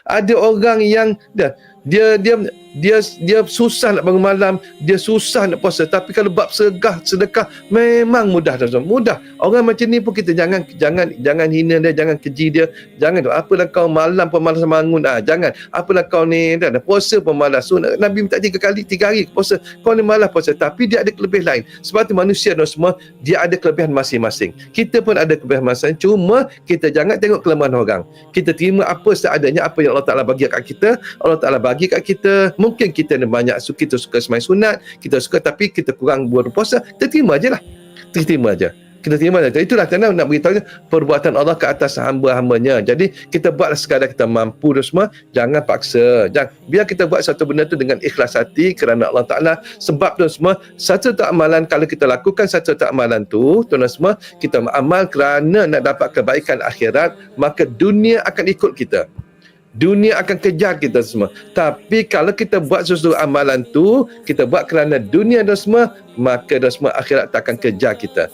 Ada orang yang dia susah nak bangun malam, dia susah nak puasa, tapi kalau bab sedekah memang mudah, tuan-tuan. Mudah. Orang macam ni pun kita jangan hina dia, jangan keji dia. Jangan tu, apalah kau malam pun malas bangun, jangan. Apalah kau ni dah puasa pun malas. So, Nabi minta 3 hari puasa. Kau ni malas puasa, tapi dia ada kelebihan lain. Sebab tu manusia dan semua dia ada kelebihan masing-masing. Kita pun ada kelebihan masing-masing, cuma kita jangan tengok kelemahan orang. Kita terima apa seadanya, apa yang Allah Taala bagi kat kita. Allah Taala bagi kat kita. Mungkin kita ada banyak kita suka sembahyang sunat, kita suka, tapi kita kurang berpuasa, kita terima je lah. Kita terima je. Itulah tanda nak beritahu perbuatan Allah ke atas hamba-hambanya. Jadi kita buatlah sekadar kita mampu dan semua. Jangan paksa. Biar kita buat satu benda tu dengan ikhlas hati kerana Allah Ta'ala. Sebab tu semua, satu amalan, kalau kita lakukan satu amalan tu, tuan-tuan semua, kita amal kerana nak dapat kebaikan akhirat, maka dunia akan ikut kita. Dunia akan kejar kita semua. Tapi kalau kita buat sesuatu amalan tu, kita buat kerana dunia dan semua, maka dan semua akhirat tak akan kejar kita.